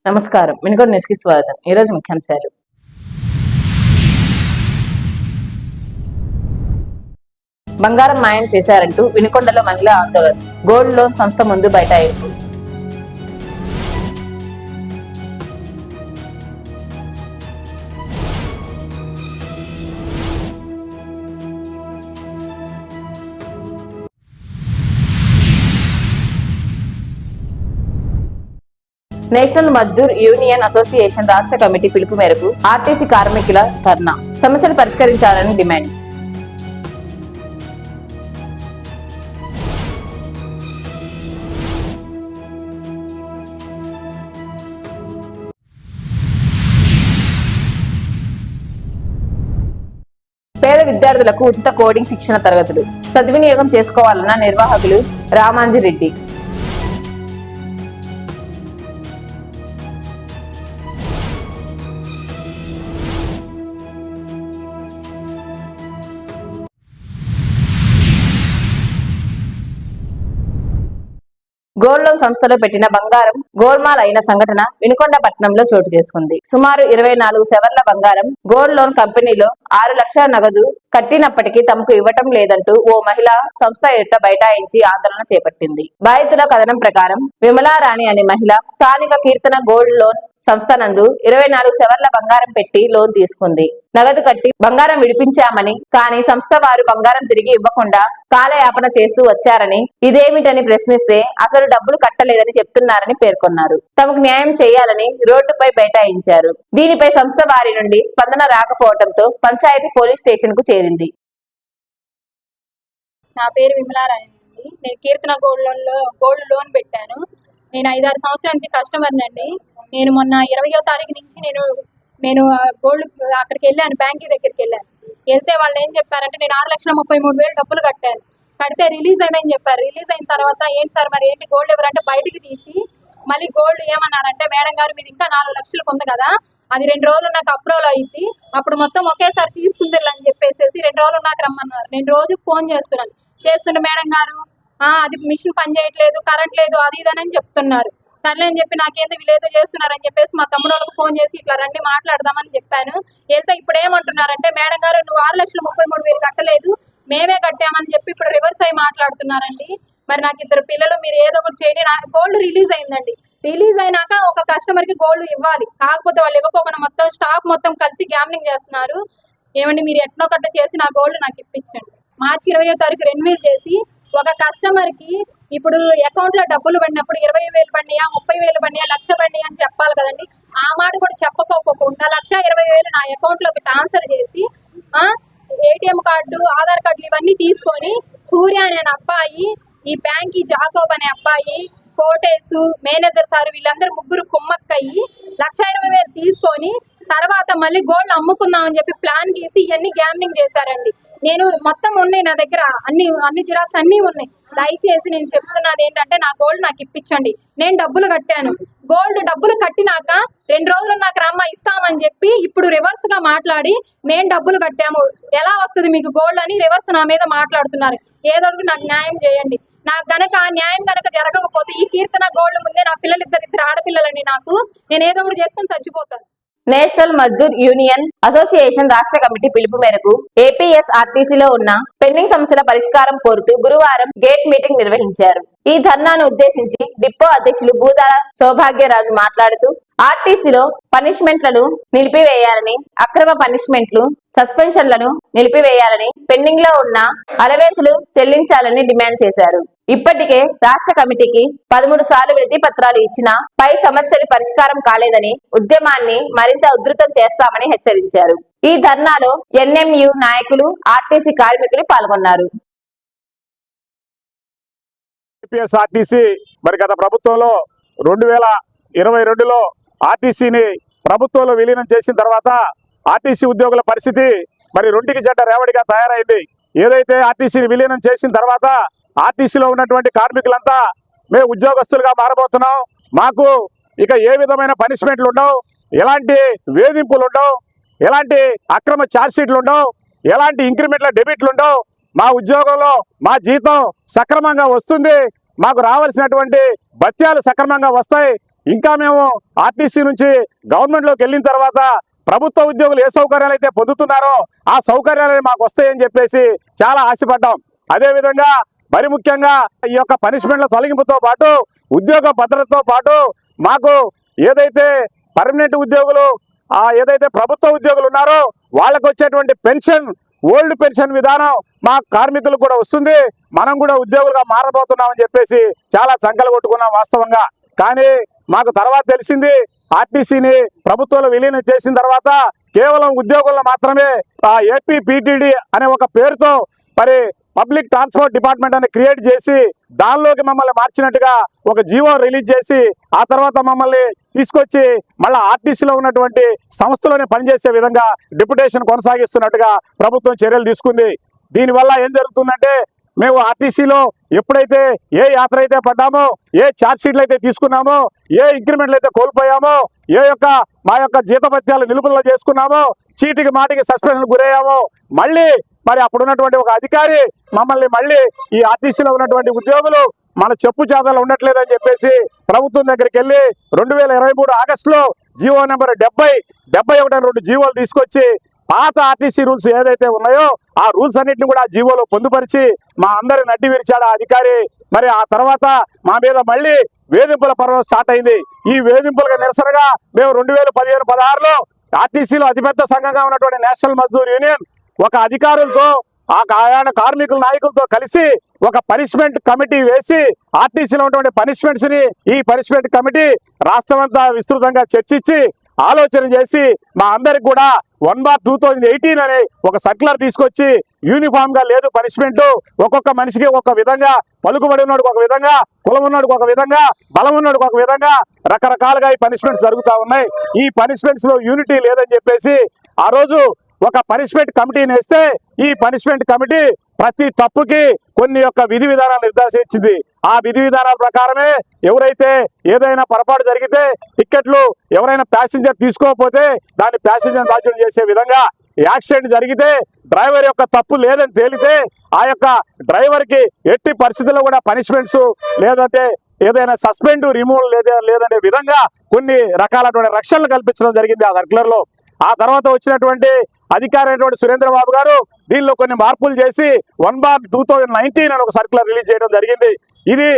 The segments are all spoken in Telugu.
నమస్కారం. వినుకొండ న్యూస్‌కి స్వాగతం. ఈరోజు ముఖ్యాంశాలు. బంగారం మాయం చేశారంటూ వినుకొండలో మహిళా ఆందోళన. గోల్డ్ లోన్ సంస్థ ముందు బైఠాయింపు. నేషనల్ మజ్దూర్ యూనియన్ అసోసియేషన్ రాష్ట్ర కమిటీ పిలుపు మేరకు ఆర్టీసీ కార్మికుల ధర్నా. సమస్యలు పరిష్కరించాలని డిమాండ్. పేద విద్యార్థులకు ఉచిత కోడింగ్ శిక్షణ తరగతులు సద్వినియోగం చేసుకోవాలన్న నిర్వాహకులు రామాంజిరెడ్డి. గోల్డ్ లోన్ సంస్థలో పెట్టిన బంగారం గోల్మాల్ అయిన సంఘటన వినుకొండ పట్టణంలో చోటు చేసుకుంది. సుమారు 24 సెవర్ల బంగారం గోల్డ్ లోన్ కంపెనీలో 6 లక్షల నగదు కట్టినప్పటికీ తమకు ఇవ్వటం లేదంటూ ఓ మహిళ సంస్థ ఎదుట బైఠాయించి ఆందోళన చేపట్టింది. బాధితుల కథనం ప్రకారం విమలారాణి అనే మహిళ స్థానిక కీర్తన గోల్డ్ లోన్ సంస్థ నందు 24 సెవర్ల బంగారం పెట్టి లోన్ తీసుకుంది. నగదు కట్టి బంగారం విడిపించామని, కానీ సంస్థ వారు బంగారం తిరిగి ఇవ్వకుండా కాలయాపన చేస్తూ వచ్చారని, ఇదేమిటని ప్రశ్నిస్తే అసలు డబ్బులు కట్టలేదని చెప్తున్నారని పేర్కొన్నారు. తమకు న్యాయం చేయాలని రోడ్డుపై బైఠాయించారు. దీనిపై సంస్థ వారి నుండి స్పందన రాకపోవడంతో పంచాయతీ పోలీస్ స్టేషన్ కు చేరింది. నా పేరు విమలారాణి అండి. నేను కీర్తన గోల్డ్ లోన్ పెట్టాను. నేను 5-6 సంవత్సరాల నుంచి కస్టమర్ అండి. నేను మొన్న 20వ తారీఖు నుంచి నేను గోల్డ్ అక్కడికి వెళ్ళాను, బ్యాంక్ దగ్గరికి వెళ్ళాను. వెళ్తే వాళ్ళు ఏం చెప్పారంటే నేను 6,33,000 డబ్బులు కట్టాను. కడితే రిలీజ్ అయిందని చెప్పారు. రిలీజ్ అయిన తర్వాత ఏంటి సార్ మరి ఏంటి గోల్డ్ ఎవరంటే బయటికి తీసి మళ్ళీ గోల్డ్ ఏమన్నారంటే, మేడం గారు మీది ఇంకా 4 లక్షలకు ఉంది కదా, అది 2 రోజులు నాకు అప్రూవల్ అయింది, అప్పుడు మొత్తం ఒకేసారి తీసుకుందరు అని చెప్పేసి 2 రోజులు నాకు రమ్మన్నారు. నేను రోజు ఫోన్ చేస్తుంటే మేడం గారు అది మిషన్ పని చేయట్లేదు, కరెంట్ లేదు, అది ఇదని చెప్తున్నారు. సర్లే అని చెప్పి నాకేంది వీళ్ళేదో చేస్తున్నారని చెప్పేసి మా తమ్ముడు వాళ్ళకి ఫోన్ చేసి ఇట్లా రండి మాట్లాడదామని చెప్పాను. వెళ్తే ఇప్పుడు ఏమంటున్నారంటే, మేడం గారు నువ్వు 6,33,000 కట్టలేదు, మేమే కట్టామని చెప్పి ఇప్పుడు రివర్స్ అయ్యి మాట్లాడుతున్నారండి. మరి నాకు 2 పిల్లలు, మీరు ఏదో ఒకటి చేయండి. నా గోల్డ్ రిలీజ్ అయిందండి. రిలీజ్ అయినాక ఒక కస్టమర్ కి గోల్డ్ ఇవ్వాలి, కాకపోతే వాళ్ళు ఇవ్వకుండా మొత్తం స్టాక్ మొత్తం కలిసి గ్యామ్లింగ్ చేస్తున్నారు. ఏమండి మీరు ఎట్నో కట్ట చేసి నా గోల్డ్ నాకు ఇప్పించండి. మార్చి 20వ తారీఖు రెన్యూల్ చేసి ఒక కస్టమర్ కి ఇప్పుడు అకౌంట్ లో డబ్బులు పడినప్పుడు 20,000 పడినాయా, 30,000 పడినాయా, 1,00,000 పడినాయా అని చెప్పాలి కదండి. ఆ మాట కూడా చెప్పకోకుండా 1,20,000 నా అకౌంట్ లోకి ట్రాన్స్ఫర్ చేసి ఏటీఎం కార్డు, ఆధార్ కార్డులు ఇవన్నీ తీసుకొని సూర్య అనే అబ్బాయి, ఈ బ్యాంక్ జాకోబ్ అనే అబ్బాయి, కోటేసు, మేనేజర్ సార్ వీళ్ళందరూ ముగ్గురు కుమ్మక్కయ్యి 1,20,000 తీసుకొని తర్వాత మళ్ళీ గోల్డ్ అమ్ముకుందామని చెప్పి ప్లాన్ గీసి ఇవన్నీ గ్యామ్లింగ్ చేశారండి. నేను మొత్తం ఉన్నాయి నా దగ్గర, అన్ని జిరాక్స్ అన్నీ ఉన్నాయి. దయచేసి నేను చెప్తున్నది ఏంటంటే నా గోల్డ్ నాకు ఇప్పించండి. నేను డబ్బులు కట్టాను. గోల్డ్ డబ్బులు కట్టినాక 2 రోజులు నాకు రమ్మ ఇస్తామని చెప్పి ఇప్పుడు రివర్స్ గా మాట్లాడి మేము డబ్బులు కట్టాము, ఎలా వస్తుంది మీకు గోల్డ్ అని రివర్స్ నా మీద మాట్లాడుతున్నారు. ఏదో ఒకటి నాకు న్యాయం చేయండి. నాకు గనక న్యాయం గనక జరగకపోతే ఈ కీర్తన గోల్డ్ ముందే నా పిల్లలు ఇద్దరు ఆడపిల్లలండి, నేను ఏదో ఒకటి చేసుకొని చచ్చిపోతాను. నేషనల్ మజ్దూర్ యూనియన్ అసోసియేషన్ రాష్ట్ర కమిటీ పిలుపు మేరకు ఏపీఎస్ఆర్టీసీలో ఉన్న పెండింగ్ సమస్యల పరిష్కారం కోరుతూ గురువారం గేట్ మీటింగ్ నిర్వహించారు. ఈ ధర్నాను ఉద్దేశించి డిపో అధ్యక్షులు భూదాల సౌభాగ్యరాజు మాట్లాడుతూ ఆర్టీసీలో పనిష్మెంట్లను నిలిపివేయాలని, అక్రమ పనిష్మెంట్లు, సస్పెన్షన్లను నిలిపివేయాలని, పెండింగ్ లో ఉన్న అలవెన్సులు చెల్లించాలని డిమాండ్ చేశారు. ఇప్పటికే రాష్ట్ర కమిటీకి 13 సార్లు వినతి పత్రాలు ఇచ్చినా పై సమస్యలు పరిష్కారం కాలేదని, ఉద్యమాన్ని మరింత ఉధృతం చేస్తామని హెచ్చరించారు. ఈ ధర్నాలో ఎన్ఎంయు నాయకులు, ఆర్టీసీ కార్మికులు పాల్గొన్నారు. ఏపీఎస్ఆర్టీసీ మరి గత ప్రభుత్వంలో 2022లో ఆర్టీసీని ప్రభుత్వంలో విలీనం చేసిన తర్వాత ఆర్టీసీ ఉద్యోగుల పరిస్థితి మరి రొంటికి జడ్డ రేవడిగా తయారైంది. ఏదైతే ఆర్టీసీని విలీనం చేసిన తర్వాత ఆర్టీసీలో ఉన్నటువంటి కార్మికులంతా మేము ఉద్యోగస్తులుగా మారబోతున్నాం, మాకు ఇక ఏ విధమైన పనిష్మెంట్లు ఉండవు, ఎలాంటి వేధింపులు ఉండవు, ఎలాంటి అక్రమ ఛార్జ్షీట్లు ఉండవు, ఎలాంటి ఇంక్రిమెంట్ల డెబిట్లు ఉండవు, మా ఉద్యోగంలో మా జీతం సక్రమంగా వస్తుంది, మాకు రావాల్సినటువంటి భత్యాలు సక్రమంగా వస్తాయి, ఇంకా మేము ఆర్టీసీ నుంచి గవర్నమెంట్లోకి వెళ్ళిన తర్వాత ప్రభుత్వ ఉద్యోగులు ఏ సౌకర్యాలు అయితే పొందుతున్నారో ఆ సౌకర్యాలు మాకు వస్తాయని చెప్పేసి చాలా ఆశపడ్డాం. అదేవిధంగా మరి ముఖ్యంగా ఈ యొక్క పనిష్మెంట్ల తొలగింపుతో పాటు ఉద్యోగ భద్రతతో పాటు మాకు ఏదైతే పర్మనెంట్ ఉద్యోగులు ఏదైతే ప్రభుత్వ ఉద్యోగులు ఉన్నారో వాళ్ళకు వచ్చేటువంటి పెన్షన్, ఓల్డ్ పెన్షన్ విధానం మా కార్మికులకు కూడా వస్తుంది. మనం కూడా ఉద్యోగులుగా మారబోతున్నామని చెప్పేసి చాలా చంకలు కొట్టుకున్నాం వాస్తవంగా. కానీ మాకు తర్వాత తెలిసింది ఆర్టీసీని ప్రభుత్వంలో విలీనం చేసిన తర్వాత కేవలం ఉద్యోగులను మాత్రమే ఏపీ పీటీడీ అనే ఒక పేరుతో మరి పబ్లిక్ ట్రాన్స్పోర్ట్ డిపార్ట్మెంట్ అని క్రియేట్ చేసి దానిలోకి మమ్మల్ని మార్చినట్టుగా ఒక జీవో రిలీజ్ చేసి ఆ తర్వాత మమ్మల్ని తీసుకొచ్చి మళ్ళీ ఆర్టీసీలో ఉన్నటువంటి సంస్థలోనే పనిచేసే విధంగా డిప్యుటేషన్ కొనసాగిస్తున్నట్టుగా ప్రభుత్వం చర్యలు తీసుకుంది. దీనివల్ల ఏం జరుగుతుందంటే మేము ఆర్టీసీలో ఎప్పుడైతే ఏ యాత్ర అయితే పడ్డామో, ఏ ఛార్జ్ షీట్లు అయితే తీసుకున్నామో, ఏ ఇంక్రిమెంట్లు అయితే కోల్పోయామో, మా యొక్క జీతభత్యాలు నిలుపుదల చేసుకున్నామో, చీటికి మాటికి సస్పెన్షన్ గురయ్యామో, మళ్ళీ మరి అప్పుడున్నటువంటి ఒక అధికారి మమ్మల్ని మళ్ళీ ఈ ఆర్టీసీలో ఉన్నటువంటి ఉద్యోగులు మన చెప్పు చేతలు ఉండట్లేదని చెప్పేసి ప్రభుత్వం దగ్గరికి వెళ్ళి 2023 ఆగస్టులో జీవో నెంబర్ 70/71 జీవోలు తీసుకొచ్చి పాత ఆర్టీసీ రూల్స్ ఏదైతే ఉన్నాయో ఆ రూల్స్ అన్నింటిని కూడా జీవోలో పొందుపరిచి మా అందరి నడ్డి విరిచాడు ఆ అధికారి. మరి ఆ తర్వాత మా మీద మళ్ళీ వేధింపుల పర్వం స్టార్ట్ అయింది. ఈ వేధింపులకు నిరసనగా మేము 2015-16లో ఆర్టీసీలో అతిపెద్ద సంఘంగా ఉన్నటువంటి నేషనల్ మజ్దూర్ యూనియన్ ఒక అధికారులతో ఆయన కార్మికుల నాయకులతో కలిసి ఒక పనిష్మెంట్ కమిటీ వేసి ఆర్టీసీలో ఉన్నటువంటి పనిష్మెంట్స్ ని ఈ పనిష్మెంట్ కమిటీ రాష్ట్రమంతా విస్తృతంగా చర్చించి ఆలోచన చేసి మా అందరికి కూడా 1/2018 అనే ఒక సర్క్యులర్ తీసుకొచ్చి యూనిఫామ్ గా లేదు పనిష్మెంట్, ఒక్కొక్క మనిషికి ఒక విధంగా, పలుకుబడి ఉన్నాడు ఒక విధంగా, కులం ఉన్నాడు ఒక విధంగా, బలం ఉన్నాడు ఒక విధంగా రకరకాలుగా ఈ పనిష్మెంట్స్ జరుగుతూ ఉన్నాయి. ఈ పనిష్మెంట్స్ లో యూనిటీ లేదని చెప్పేసి ఆ రోజు ఒక పనిష్మెంట్ కమిటీని వేస్తే ఈ పనిష్మెంట్ కమిటీ ప్రతి తప్పుకి కొన్ని యొక్క విధి విధానాలు నిర్దేశించింది. ఆ విధి విధానాల ప్రకారమే ఎవరైతే ఏదైనా పొరపాటు జరిగితే టిక్కెట్లు ఎవరైనా ప్యాసింజర్ తీసుకోకపోతే దాన్ని ప్యాసింజర్ బాధ్యత చేసే విధంగా, యాక్సిడెంట్ జరిగితే డ్రైవర్ యొక్క తప్పు లేదని తేలితే ఆ యొక్క డ్రైవర్ కి ఎట్టి పరిస్థితుల్లో కూడా పనిష్మెంట్స్ లేదంటే ఏదైనా సస్పెండ్ రిమూవ్ లేదనే విధంగా కొన్ని రకాలైన రక్షణలు కల్పించడం జరిగింది ఆ సర్క్యులర్ లో. ఆ తర్వాత వచ్చినటువంటి అధికారి అయినటువంటి సురేంద్రబాబు గారు దీనిలో కొన్ని మార్పులు చేసి 1/2019 అని ఒక సర్క్యులర్ రిలీజ్ చేయడం జరిగింది. ఇది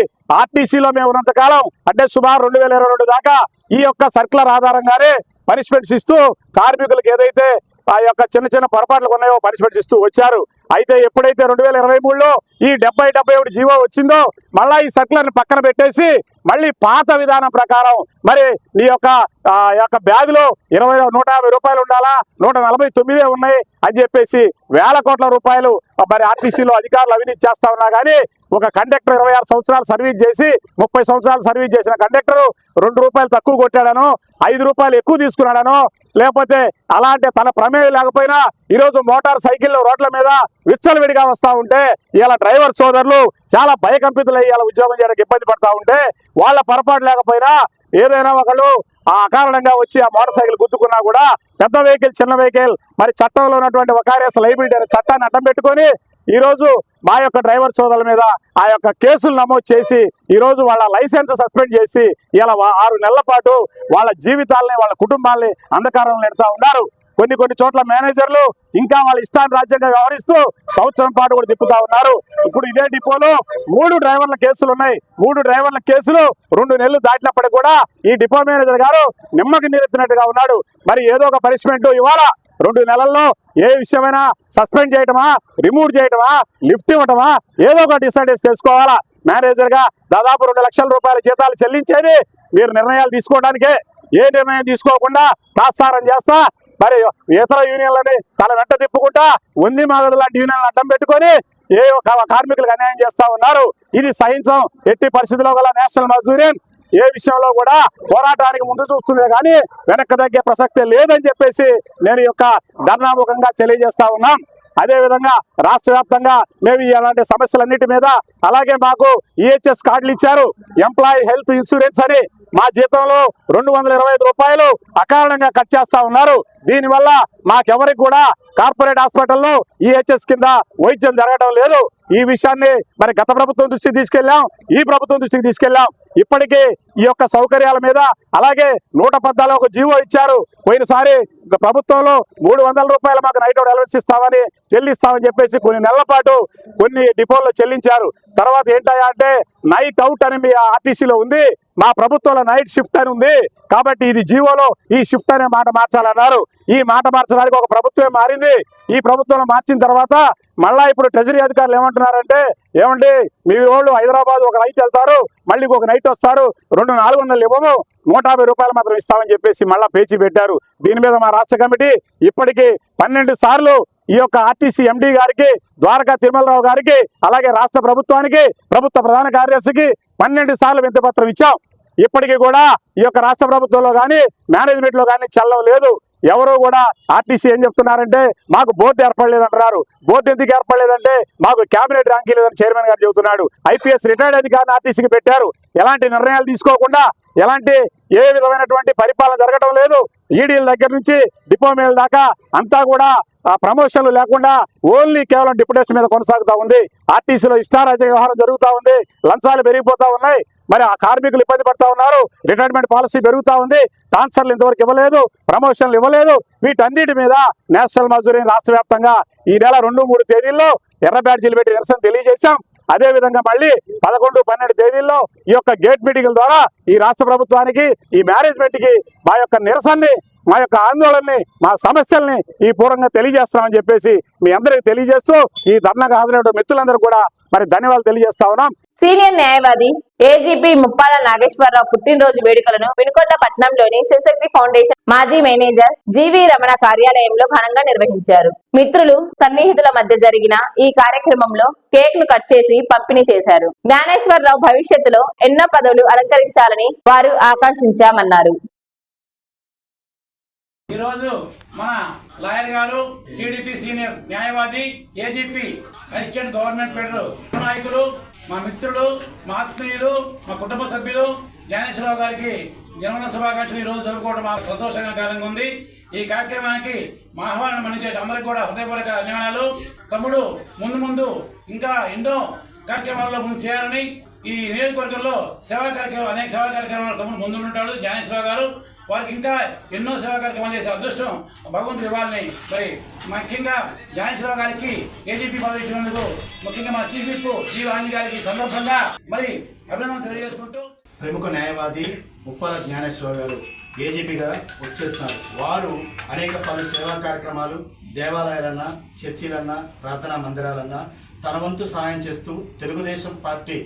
ఆర్టీసీలో మేము ఉన్నంత కాలం అంటే సుమారు 2022 దాకా ఈ యొక్క సర్క్యులర్ ఆధారంగానే పనిష్మెంట్స్ ఇస్తూ కార్మికులకు ఏదైతే ఆ యొక్క చిన్న చిన్న పొరపాట్లు ఉన్నాయో పనిష్మెంట్స్ ఇస్తూ వచ్చారు. అయితే ఎప్పుడైతే 2023లో ఈ 70/71 జీవో వచ్చిందో మళ్ళా ఈ సర్క్యులర్ని పక్కన పెట్టేసి మళ్ళీ పాత విధానం ప్రకారం మరి ఈ యొక్క బ్యాగులో 150 రూపాయలు ఉండాలా, 149 ఉన్నాయి అని చెప్పేసి వేల కోట్ల రూపాయలు మరి ఆర్టీసీలో అధికారులు అవినీతి చేస్తా ఉన్నా కానీ ఒక కండక్టర్ 26 సంవత్సరాలు సర్వీస్ చేసి 30 సంవత్సరాలు సర్వీస్ చేసిన కండక్టర్ 2 రూపాయలు తక్కువ కొట్టాడనో 5 రూపాయలు ఎక్కువ తీసుకున్నాడనో లేకపోతే అలాంటి తన ప్రమేయం లేకపోయినా ఈరోజు మోటార్ సైకిళ్ళు రోడ్ల మీద విచ్చలవిడిగా వస్తూ ఉంటే ఇలా డ్రైవర్ సోదరులు చాలా భయకంపితులు అయ్యి ఇలా ఉద్యోగం చేయడానికి ఇబ్బంది పడతా ఉంటే వాళ్ళ పొరపాటు లేకపోయినా ఏదైనా ఒకళ్ళు అకారణంగా వచ్చి ఆ మోటార్ సైకిల్ గుద్దుకున్నా కూడా పెద్ద వెహికల్ చిన్న వెహికల్ మరి చట్టంలో ఉన్నటువంటి వకారియస్ లయబిలిటీ అనే చట్టాన్ని అడ్డం పెట్టుకొని ఈ రోజు మా యొక్క డ్రైవర్ సోదరుల మీద ఆ యొక్క కేసులు నమోదు చేసి ఈ రోజు వాళ్ళ లైసెన్స్ సస్పెండ్ చేసి ఇలా 6 నెలల పాటు వాళ్ళ జీవితాలని వాళ్ళ కుటుంబాలని అంధకారంలో నెడతా ఉన్నారు. కొన్ని చోట్ల మేనేజర్లు ఇంకా వాళ్ళ ఇష్టాన్ని రాజ్యంగా వ్యవహరిస్తూ సంవత్సరం పాటు కూడా తిప్పుతా ఉన్నారు. ఇప్పుడు ఇదే డిపోలో 3 డ్రైవర్ల కేసులు ఉన్నాయి. 3 డ్రైవర్ల కేసులు 2 నెలలు దాటినప్పటికి కూడా ఈ డిపో మేనేజర్ గారు నిమ్మకి నీరెత్తినట్టుగా ఉన్నాడు. మరి ఏదో ఒక పనిష్మెంట్ ఇవాళ 2 నెలల్లో ఏ విషయమైనా సస్పెండ్ చేయటమా, రిమూవ్ చేయటమా, లిఫ్ట్ ఇవ్వటమా ఏదో ఒక డిసైడ్ చేసుకోవాలా. మేనేజర్ గా దాదాపు 2 లక్షల రూపాయల జీతాలు చెల్లించేది మీరు నిర్ణయాలు తీసుకోవడానికే. ఏ నిర్ణయం తీసుకోకుండా తాత్సారం చేస్తా మరి ఇతర యూనియన్లని తన వెంట తిప్పుకుంటా ఉంది మాగదు లాంటి యూనియన్లు అడ్డం పెట్టుకొని ఏ కార్మికులకు అన్యాయం చేస్తా ఉన్నారు. ఇది సహించం. ఎట్టి పరిస్థితుల్లో గల నేషనల్ మజ్దూర్ యూనియన్ ఏ విషయంలో కూడా పోరాటానికి ముందు చూస్తుంది కానీ వెనక్కి తగ్గే ప్రసక్తే లేదని చెప్పేసి నేను ఈ యొక్క ధర్నాముఖంగా తెలియజేస్తా ఉన్నాం. అదేవిధంగా రాష్ట్ర వ్యాప్తంగా మేము ఇలాంటి సమస్యలన్నిటి మీద అలాగే మాకు ఈహెచ్ఎస్ కార్డులు ఇచ్చారు, ఎంప్లాయీ హెల్త్ ఇన్సూరెన్స్ అని మా జీతంలో 225 రూపాయలు అకారణంగా కట్ చేస్తా ఉన్నారు. దీనివల్ల మాకెవరికి కూడా కార్పొరేట్ హాస్పిటల్లో ఈహెచ్ఎస్ కింద వైద్యం జరగడం లేదు. ఈ విషయాన్ని మరి గత ప్రభుత్వం దృష్టికి తీసుకెళ్లాం, ఈ ప్రభుత్వం దృష్టికి తీసుకెళ్లాం. ఇప్పటికీ ఈ యొక్క సౌకర్యాల మీద అలాగే 114 జీవో ఇచ్చారు. పోయినసారి ప్రభుత్వంలో 300 రూపాయలు మాకు నైట్ అవుట్ అలవెన్స్ ఇస్తామని చెల్లిస్తామని చెప్పేసి కొన్ని నెలల పాటు కొన్ని డిపోల్లో చెల్లించారు. తర్వాత ఏంటయ్యా అంటే నైట్ అవుట్ అని మీ ఆర్టీసీలో ఉంది, మా ప్రభుత్వంలో నైట్ షిఫ్ట్ అని ఉంది, కాబట్టి ఇది జీవోలో ఈ షిఫ్ట్ అనే మాట మార్చాలన్నారు. ఈ మాట మార్చడానికి ఒక ప్రభుత్వమే మారింది. ఈ ప్రభుత్వంలో మార్చిన తర్వాత మళ్ళా ఇప్పుడు ట్రెజరీ అధికారులు ఏమంటున్నారంటే, ఏమండి మీ వాళ్ళు హైదరాబాద్ ఒక నైట్ వెళ్తారు, మళ్ళీ ఒక నైట్ వస్తారు, 400 ఇవ్వము, 150 రూపాయలు మాత్రం ఇస్తామని చెప్పేసి మళ్ళా పేచి పెట్టారు. దీని మీద మా రాష్ట్ర కమిటీ ఇప్పటికీ 12 సార్లు ఈ యొక్క ఆర్టీసీ ఎండీ గారికి, ద్వారకా తిరుమలరావు గారికి, అలాగే రాష్ట్ర ప్రభుత్వానికి, ప్రభుత్వ ప్రధాన కార్యదర్శికి 12 సార్లు వింతపత్రం ఇచ్చాం. ఇప్పటికీ కూడా ఈ యొక్క రాష్ట్ర ప్రభుత్వంలో కానీ మేనేజ్మెంట్ లో కానీ చల్లవ లేదు. ఎవరు కూడా ఆర్టీసీ ఏం చెప్తున్నారంటే మాకు బోర్డు ఏర్పడలేదంటున్నారు. బోర్డు ఎందుకు ఏర్పడలేదంటే మాకు కేబినెట్ ర్యాంక్ లేదని చైర్మన్ గారు చెబుతున్నాడు. ఐపీఎస్ రిటైర్డ్ అధికారిని ఆర్టీసీకి పెట్టారు. ఎలాంటి నిర్ణయాలు తీసుకోకుండా ఎలాంటి ఏ విధమైనటువంటి పరిపాలన జరగడం లేదు. ఈడీల దగ్గర నుంచి డిపో మేల దాకా అంతా కూడా ప్రమోషన్లు లేకుండా ఓన్లీ కేవలం డిప్యుటేషన్ మీద కొనసాగుతా ఉంది. ఆర్టీసీలో ఇష్టారాజ్య వ్యవహారం జరుగుతూ ఉంది, లంచాలు పెరిగిపోతా ఉన్నాయి, మరి ఆ కార్మికులు ఇబ్బంది పడతా ఉన్నారు, రిటైర్మెంట్ పాలసీ పెరుగుతా ఉంది, ట్రాన్స్ఫర్లు ఇంతవరకు ఇవ్వలేదు, ప్రమోషన్లు ఇవ్వలేదు. వీటన్నిటి మీద నేషనల్ మజ్దూర్ రాష్ట్ర వ్యాప్తంగా ఈ నెల 2-3 తేదీల్లో ఎర్ర బ్యాడ్జీలు పెట్టి నిరసన తెలియజేశాం. అదే విధంగా మళ్ళీ 11-12 తేదీల్లో ఈ యొక్క గేట్ మీటింగ్ల ద్వారా ఈ రాష్ట్ర ప్రభుత్వానికి, ఈ మేనేజ్మెంట్ కి మా యొక్క నిరసనని, మా యొక్క ఆందోళనని, మా సమస్యల్ని ఈ పూర్వంగా తెలియజేస్తామని చెప్పేసి మీ అందరికి తెలియజేస్తూ ఈ ధర్నాకు హాజరైన మిత్రులందరూ కూడా మరి ధన్యవాదాలు తెలియజేస్తా ఉన్నాం. సీనియర్ న్యాయవాది ఏజీపీ ముప్పాల నాగేశ్వరరావు పుట్టినరోజు వేడుకలను వినుకొండ పట్టణంలోని శివశక్తి ఫౌండేషన్ మాజీ మేనేజర్ జీవి రమణ కార్యాలయంలో ఘనంగా నిర్వహించారు. మిత్రులు, సన్నిహితుల మధ్య జరిగిన ఈ కార్యక్రమంలో కేక్ ను కట్ చేసి పంపిణీ చేశారు. జ్ఞానేశ్వరరావు భవిష్యత్తులో ఎన్నో పదవులు అలంకరించాలని వారు ఆకాంక్షించామన్నారు. ఈరోజు మన లాయర్ గారు, టీడీపీ సీనియర్ న్యాయవాది, ఏజీపీ అసిస్టెంట్ గవర్నమెంట్ ఫెడరల్ నాయకులు, మా మిత్రులు, మా ఆత్మీయులు, మా కుటుంబ సభ్యులు జ్ఞానేశ్వరరావు గారికి జన్మదిన శుభాకాంక్షలు ఈరోజు జరుపుకోవడం మాకు సంతోషకరంగా ఉంది. ఈ కార్యక్రమానికి మా ఆహ్వానం మన్నించే అందరికీ కూడా హృదయపూర్వక ధన్యవాదాలు. తమ్ముడు ముందు ఇంకా ఎన్నో కార్యక్రమాల్లో ముందు చేయాలని, ఈ నియోజకవర్గంలో సేవా కార్యక్రమాలు, అనేక సేవా కార్యక్రమాలు తమ్ముడు ముందుంటాడు జ్ఞానేశ్వరరావు గారు. వారికి ఇంకా ఎన్నో సేవా కార్యక్రమాలు చేసే అదృష్టం భగవంతుడు ఇవ్వాలని, మరి ముఖ్యంగా జ్ఞానేశ్వరరావు గారికి ఏజీపీ పదవి ఇచ్చినందుకు ముఖ్యంగా మా చీఫ్ విప్ జీవి ఆంజనేయ గారికి సందర్భంగా మరి అభినందనలు తెలియజేసుకుంటూ, ప్రముఖ న్యాయవాది ముప్పాల జ్ఞానేశ్వరరావు గారు ఏజీపీగా వచ్చేస్తున్నారు. వారు అనేక పలు సేవా కార్యక్రమాలు, దేవాలయాలన్నా, చర్చిలన్నా, ప్రార్థనా మందిరాలన్నా తన వంతు సహాయం చేస్తూ తెలుగుదేశం పార్టీ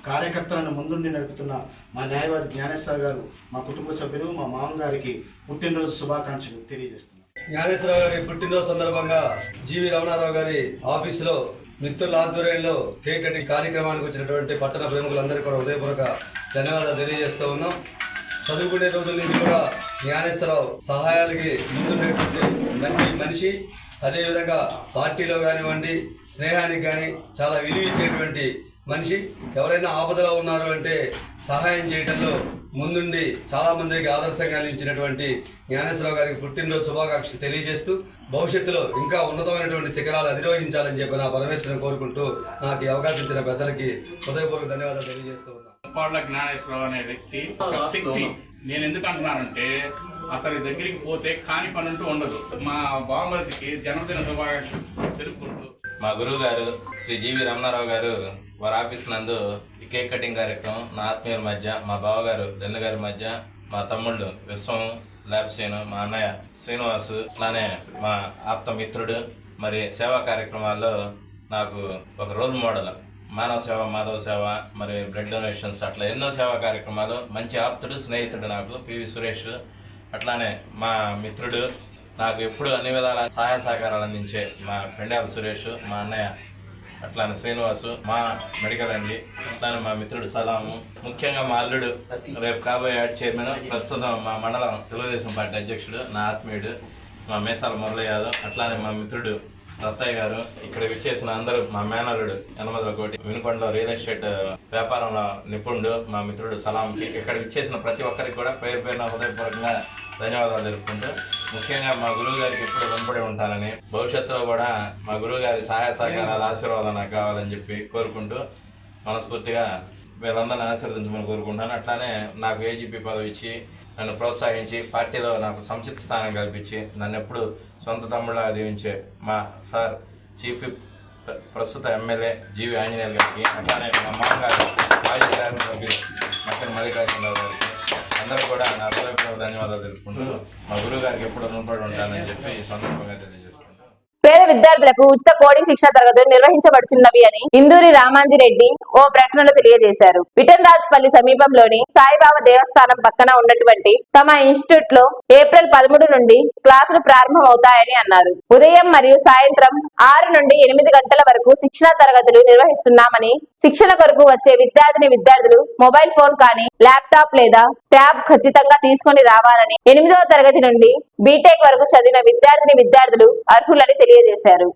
కార్యకర్తలను ముందుండి నడుపుతున్న మా న్యాయవాది జ్ఞానేశ్వరరావు గారు మా కుటుంబ సభ్యులు, మా మామగారికి పుట్టినరోజు శుభాకాంక్షలు తెలియజేస్తున్నారు. జ్ఞానేశ్వరరావు గారి పుట్టినరోజు సందర్భంగా జీవి రమణారావు గారి ఆఫీసులో మిత్రుల ఆధ్వర్యంలో కేక్ కటింగ్ కార్యక్రమానికి వచ్చినటువంటి పట్టణ ప్రముఖులందరికీ కూడా హృదయపూర్వక ధన్యవాదాలు తెలియజేస్తూ ఉన్నాం. చదువుకునే రోజుల నుంచి కూడా జ్ఞానేశ్వరరావు సహాయాలకి ముందున్నటువంటి మంచి మనిషి. అదేవిధంగా పార్టీలో కానివ్వండి, స్నేహానికి కానీ చాలా విలువ ఇచ్చేటువంటి మనిషి. ఎవరైనా ఆపదలో ఉన్నారు అంటే సహాయం చేయడంలో ముందుండి చాలా మందికి ఆదర్శంగా నిలిచినటువంటి జ్ఞానేశ్వరరావు గారికి పుట్టినరోజు శుభాకాంక్షలు తెలియజేస్తూ భవిష్యత్తులో ఇంకా ఉన్నతమైనటువంటి శిఖరాలు అధిరోహించాలని చెప్పి నా పరమేశ్వరుని కోరుకుంటూ నాకు ఈ అవకాశం ఇచ్చిన పెద్దలకి హృదయపూర్వక ధన్యవాదాలు తెలియజేస్తూ ఉన్నాను. ముప్పాళ్ళ జ్ఞానేశ్వరరావు అనే వ్యక్తి ఒక శక్తి. నేను ఎందుకు అంటున్నానంటే అతని దగ్గరికి పోతే కాని పని అంటూ ఉండదు. మా బావమరిదికి జన్మదిన శుభాకాంక్షలు తెలుపుకుంటూ, మా గురువు గారు శ్రీ జీవి రమణారావు గారు వారి ఆఫీస్ నందు ఈ కేక్ కటింగ్ కార్యక్రమం నా ఆత్మీయుల మధ్య, మా బావగారు దెన్న గారి మధ్య, మా తమ్ముళ్ళు విశ్వం, ల్యాబ్సేను, మా అన్నయ్య శ్రీనివాసు, అలానే మా ఆప్త మిత్రుడు, మరి సేవా కార్యక్రమాల్లో నాకు ఒక రోల్ మోడల్. మానవ సేవ, మాధవ సేవ, మరి బ్లడ్ డొనేషన్స్, అట్లా ఎన్నో సేవా కార్యక్రమాలు. మంచి ఆప్తుడు, స్నేహితుడు నాకు పివి సురేష్. అట్లానే మా మిత్రుడు, నాకు ఎప్పుడు అన్ని విధాల సహాయ సహకారాలు అందించే మా పెండాల సురేష్, మా అన్నయ్య అట్లానే శ్రీనివాసు, మా మెడికల్ అండి, అట్లానే మా మిత్రుడు సలాము, ముఖ్యంగా మా అల్లుడు రేపు కాబోయే యాడ్ చైర్మన్, ప్రస్తుతం మా మండలం తెలుగుదేశం పార్టీ అధ్యక్షుడు, నా ఆత్మీయుడు మా మేసాల మురళి యాదవ్, అట్లానే మా మిత్రుడు రత్తయ్య గారు, ఇక్కడ విచ్చేసిన అందరూ, మా మేనల్లుడు యనమదల కోటి, వినుకొండలో రియల్ ఎస్టేట్ వ్యాపారంలో నిపుణుడు మా మిత్రుడు సలాంకి, ఇక్కడ విచ్చేసిన ప్రతి ఒక్కరికి కూడా పేరు పేరున హృదయపూర్వకంగా ధన్యవాదాలు తెలుపుకుంటూ, ముఖ్యంగా మా గురువు గారికి ఎప్పుడు వెంబడి ఉంటానని, భవిష్యత్తులో కూడా మా గురువు గారి సహాయ సహకారాలు, ఆశీర్వాదాలు నాకు కావాలని చెప్పి కోరుకుంటూ మనస్ఫూర్తిగా వీళ్ళందరినీ ఆశీర్వదించమని కోరుకుంటున్నాను. అట్లానే నాకు ఏజీపీ పదవి ఇచ్చి నన్ను ప్రోత్సహించి పార్టీలో నాకు సముచిత స్థానం కల్పించి నన్ను ఎప్పుడు సొంత తమ్ముళ్ళ దీవించే మా సార్ చీఫ్ విప్ ప్రస్తుత ఎమ్మెల్యే జీవి ఆంజనేయులు గారికి, అట్లానే మా మామగారు మాజీ శాసన సభ్యులు మక్కన మల్లికార్జునరావు గారికి అందరూ కూడా నా హృదయపూర్వక ధన్యవాదాలు తెలుపుకుంటూ మా గురువు గారికి ఎప్పుడు రుణపడి ఉంటానని చెప్పి ఈ సందర్భంగా తెలియజేసుకుంటాను. పేద విద్యార్థులకు ఉచిత కోడింగ్ శిక్షణ తరగతులు నిర్వహించబడుచున్నవి అని ఇందూరి రామాంజిరెడ్డి ఓ ప్రకటనలో తెలియజేశారు. విఠలరాజుపల్లి సమీపంలోని సాయిబాబా దేవస్థానం పక్కన ఉన్నటువంటి తమ ఇన్స్టిట్యూట్ లో ఏప్రిల్ 13 నుండి క్లాసులు ప్రారంభమవుతాయని అన్నారు. ఉదయం మరియు సాయంత్రం 6 నుండి 8 గంటల వరకు శిక్షణ తరగతులు నిర్వహిస్తున్నామని, శిక్షణ కొరకు వచ్చే విద్యార్థులు మొబైల్ ఫోన్ కానీ ల్యాప్టాప్ లేదా ట్యాబ్ ఖచ్చితంగా తీసుకొని రావాలని, 8వ తరగతి నుండి బీటెక్ వరకు చదివిన విద్యార్థులు అర్హులని తెలియజేశారు.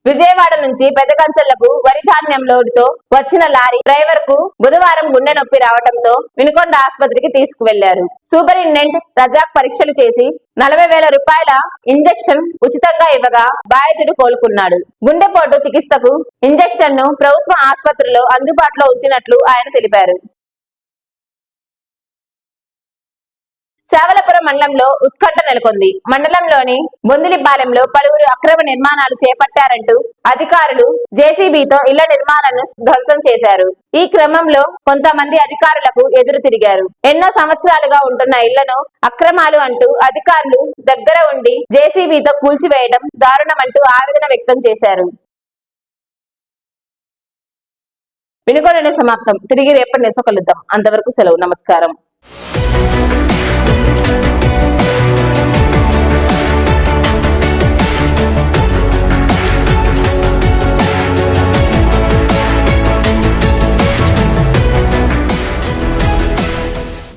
విజయవాడ నుంచి పెద్దకంచెలకు వరి ధాన్యం లోడుతో వచ్చిన లారీ డ్రైవర్ కు బుధవారం గుండె నొప్పి రావడంతో వినుకొండ ఆసుపత్రికి తీసుకువెళ్లారు. సూపరింటెండెంట్ రజాక్ పరీక్షలు చేసి 40,000 రూపాయల ఇంజెక్షన్ ఉచితంగా ఇవ్వగా బాధితుడు కోలుకున్నాడు. గుండెపోటు చికిత్సకు ఇంజెక్షన్ ను ప్రభుత్వ ఆసుపత్రిలో అందుబాటులో ఉంచినట్లు ఆయన తెలిపారు. సేవలపురం మండలంలో ఉత్కంఠ నెలకొంది. మండలంలోని బొందిలిపాలెంలో పలువురు అక్రమ నిర్మాణాలు చేపట్టారంటూ అధికారులు జేసీబీతో ఇళ్ల నిర్మాణాలను ధ్వంసం చేశారు. ఈ క్రమంలో కొంతమంది అధికారులకు ఎదురు తిరిగారు. ఎన్నో సంవత్సరాలుగా ఉంటున్న ఇళ్లను అక్రమాలు అంటూ అధికారులు దగ్గర ఉండి జేసీబీతో కూల్చివేయడం దారుణమంటూ ఆవేదన వ్యక్తం చేశారు. వినుకొండ సమాప్తం. తిరిగి రేపటి నెస కలుద్దాం. అంతవరకు సెలవు. నమస్కారం.